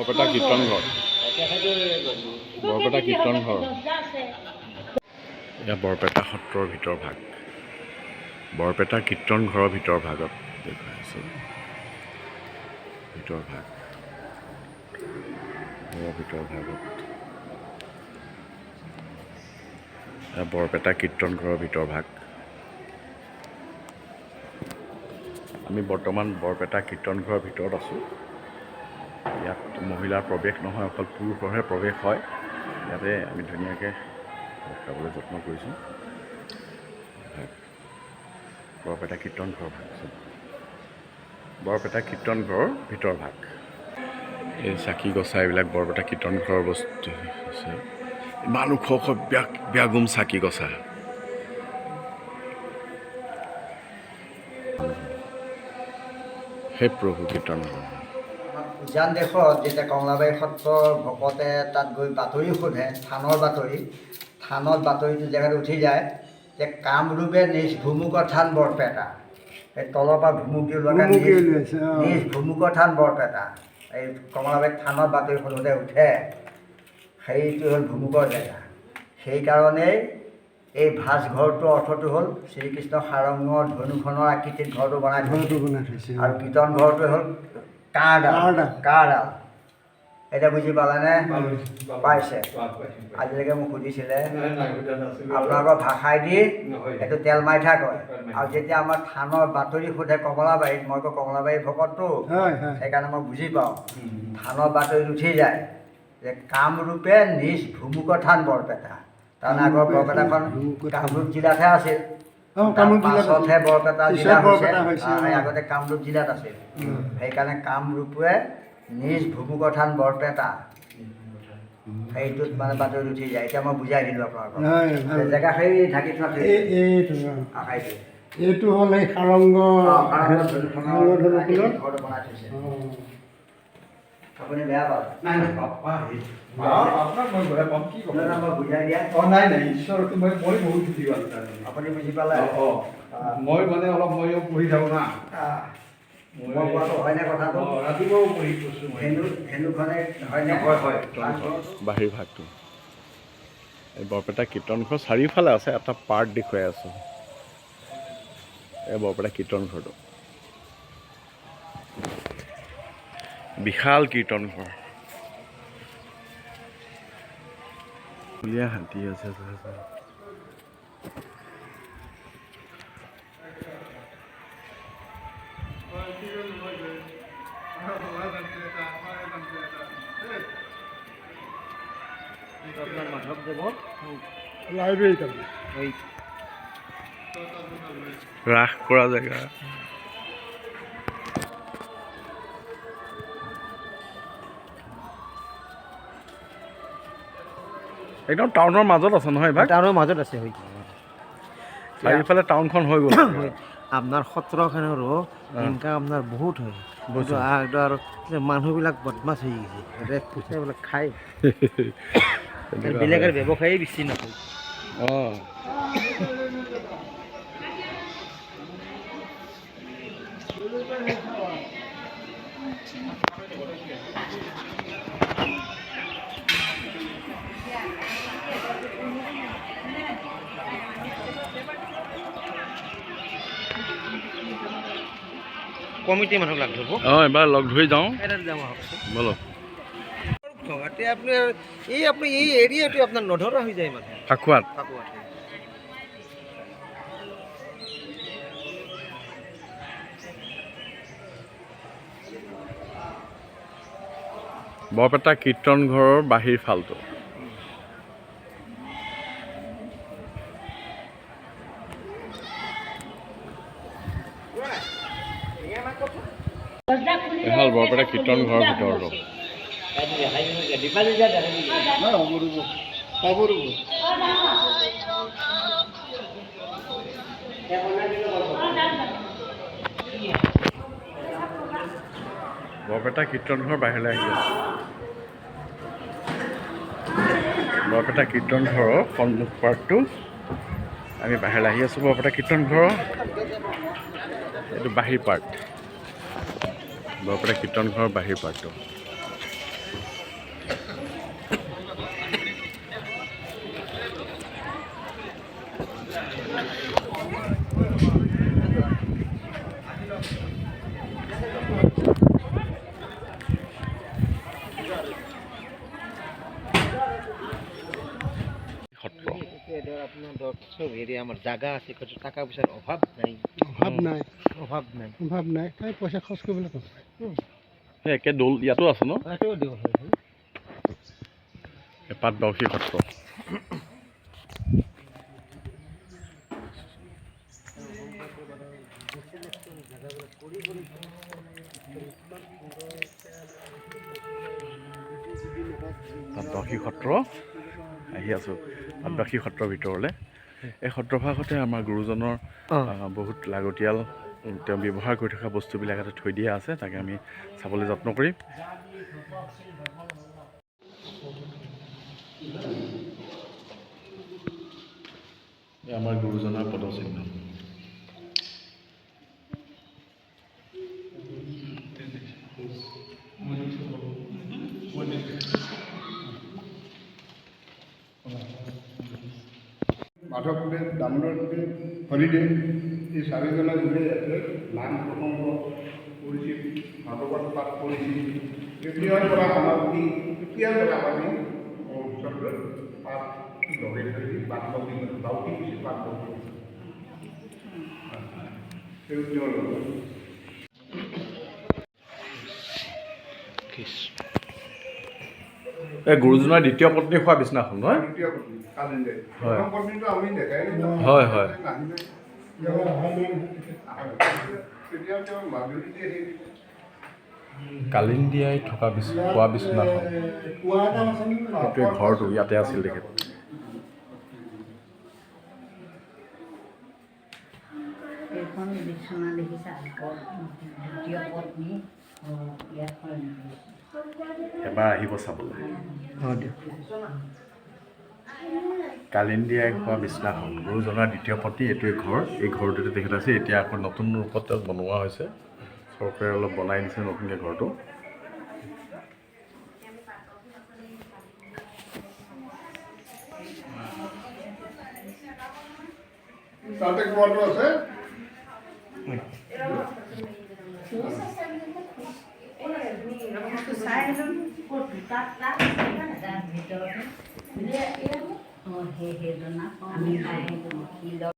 বৰপেটা কীৰ্তন ঘৰ, বৰপেটা কীৰ্তন ঘৰ। এয়া বৰপেটা সত্ৰৰ ভিতৰ ভাগ, বৰপেটা কীৰ্তন ঘৰৰ ভিতৰ ভাগত দেখুৱাই আছোঁ। ভিতৰ ভাগ, ভিতৰ ভাগত এয়া বৰপেটা কীৰ্তন ঘৰৰ ভিতৰ ভাগ। আমি বৰ্তমান বৰপেটা কীৰ্তন ঘৰৰ ভিতৰত আছোঁ। ইয়াত মহিলাৰ প্ৰৱেশ নহয়, অকল পুৰুষৰহে প্ৰৱেশ হয়। ইয়াতে আমি ধুনীয়াকৈ দেখাবলৈ যত্ন কৰিছোঁ। বৰপেটা কীৰ্তন ঘৰ ভাগ, বৰপেটা কীৰ্তন ঘৰৰ ভিতৰ ভাগ। এই চাকি গছা এইবিলাক বৰপেটা কীৰ্তন ঘৰৰ বস্তু আছে। ইমান ওখ ওখ ব্যাগুম চাকি গছা। হে প্ৰভু কীৰ্তন ঘৰ। উজান দেশত যেতিয়া কমলাবাৰী সত্ৰৰ ভকতে তাত গৈ বাতৰি সোধে, থানত বাতৰিটো জেগাত উঠি যায় যে কামৰূপে নিজ ভুমুকৰ থান বৰপেটা। এই তলৰ পৰা ভুমুক দি ওলোৱা নিজ ভুমুকৰ থান বৰপেটা। এই কমলাবাৰী থানত বাতৰি সোধোতে উঠে, সেইটো হ'ল ভুমুকৰ জেগা। সেইকাৰণেই এই ভাঁজঘৰটোৰ অৰ্থটো হ'ল শ্ৰীকৃষ্ণ সাৰংগৰ ধনুখনৰ আকৃতিত ঘৰটো বনাই থৈছে। আৰু কীৰ্তন ঘৰটো হ'ল কাঁড়ডাল। এতিয়া বুজি পালেনে? পাইছে? আজিলৈকে মোক সুধিছিলে আপোনালোকৰ ভাষাই দি এইটো তেল মাৰিঠা কয়। আৰু যেতিয়া আমাৰ থানৰ বাতৰি সোধে কমলাবাৰীত, মই কওঁ কমলাবাৰীৰ ভকতটো, সেইকাৰণে মই বুজি পাওঁ। থানৰ বাতৰিত উঠি যায় যে কামৰূপে নিজ ভুমুকৰ থান বৰপেটা। কাৰণ আগৰ বৰপেটাখন কামৰূপ জিলাতহে আছিল, পাছতহে বৰপেটা জিলা হৈছে। আগতে কামৰূপ জিলাত আছিল। সেইকাৰণে কামৰূপে নিজ ভুমুকৰ থান বৰপেটা, সেইটোত মানে বাতৰি উঠি যায়। এতিয়া মই বুজাই দিলোঁ আপোনালোকক জেগা সেই ঢাকি থোৱা এইটো হ'ল এই সাৰংগ ঘৰটো বনাই থৈছে। আপুনি বেয়া পালে? আপোনাক মই বেয়া পাম কি কথা? মই বুজাই দিয়া। নাই ঈশ্বৰটো মই বহুত বুজি পালোঁ। আপুনি বুজি পালে? মই মানে অলপ ময়ো পঢ়ি থাকোঁ না। মই কোৱাটো হয়নে কথাটো? ৰাতিপুৱাও পঢ়ি কৈছোঁ মই। হেনুখনে হয়নে? হয়। বাহিৰ ভাগটো এই বৰপেটা কীৰ্তন ঘৰ চাৰিওফালে আছে। এটা পাৰ্ট দেখুৱাই আছোঁ। এই বৰপেটা কীৰ্তন ঘৰটো বিশাল কীৰ্তন ঘৰ। ধুনীয়া হাতী আছে। ৰাস কৰা জেগা। একদম টাউনৰ মাজত আছে নহয় ভাই? টাউনৰ মাজত আছে। চাৰিওফালে টাউনখন হৈ গ'ল। আপোনাৰ সত্ৰখনৰো ইনকাম আপোনাৰ বহুত হয়। আৰু মানুহবিলাক বদমাছ হৈ গৈছে, পইচাবিলাক খাই বেলেগ আৰু ব্যৱসায়ী বেছি নকৰে। কমিটি মানুহক লগ ধৰিব। এবাৰ লগ ধৰি যাওঁ বলো। আপোনাৰ আপুনি এই এৰিয়াটো আপোনাৰ নধৰা হৈ যায় মানে ফাকুৱাত। বৰপেটা কীৰ্তন ঘৰৰ বাহিৰ ফালটো। এহাল বৰপেটা কীৰ্তন ঘৰৰ ভিতৰতো বৰপেটা কীৰ্তন ঘৰ বাহিৰলৈ আহি আছে। বৰপেটা কীৰ্তন ঘৰৰ সন্মুখ পাৰ্টটো আমি বাহিৰলৈ আহি আছোঁ। বৰপেটা কীৰ্তন ঘৰৰ এইটো বাহিৰ পাৰ্ট, বৰপেটা কীৰ্তন ঘৰৰ বাহিৰ পাৰ্টটো। আপনাৰ ধৰ সব এৰিয়া আমাৰ জায়গা আছে কিছু টাকা পয়সাৰ অভাব নাই অভাৱ নাই অভাৱ নাই অভাৱ নাই তাই পইচা খৰচ কৰিবলৈ কৈছে সেই একে দৌল ইয়াতো আছে ন এইটো দিব হয় এপাত বাউসী সত্ৰ পাটবাউসী সত্ৰ আহি আছোঁ পাটবাউসী সত্ৰৰ ভিতৰলৈ এই সত্ৰভাগতে আমাৰ গুৰুজনৰ বহুত লাগতিয়াল তেওঁ ব্যৱহাৰ কৰি থকা বস্তুবিলাক ইয়াতে থৈ দিয়া আছে তাকে আমি চাবলৈ যত্ন কৰিম আমাৰ গুৰুজনাৰ পদচিহ্ন মাধৱদেৱ দামোদৰদেৱ হৰিদেৱ এই চাৰিজনে মিলি ইয়াতে নাম প্ৰসংগ কৰিছিল ভাগৱত পাঠ কৰিছিল তেতিয়াৰ পৰা আমি ওচৰলৈ পাঠ লগাই ধৰি পাঠ বাউসী কিছু পাঠ এই গুৰুজনাৰ দ্বিতীয় পত্নী হোৱা বিছনাখন নহয় হয় হয় হয় কালিন্দিয়াই থকা খোৱা বিছনাখন সেইটোৱে ঘৰটো ইয়াতে আছিল তেখেত এইখন বিছনা দেখিছা দ্বিতীয় পত্নী ইয়াত এবাৰ আহিব চাবলৈ কালিন্দিয়াই খোৱা বিছনাখন গুৰুজনাৰ দ্বিতীয় পত্নী এইটোৱে ঘৰ এই ঘৰটোতে তেখেত আছে এতিয়া আকৌ নতুন ৰূপত বনোৱা হৈছে চৰকাৰে অলপ বনাই দিছে নতুনকৈ ঘৰটো তাতে কোৱাটো আছে ভিতৰত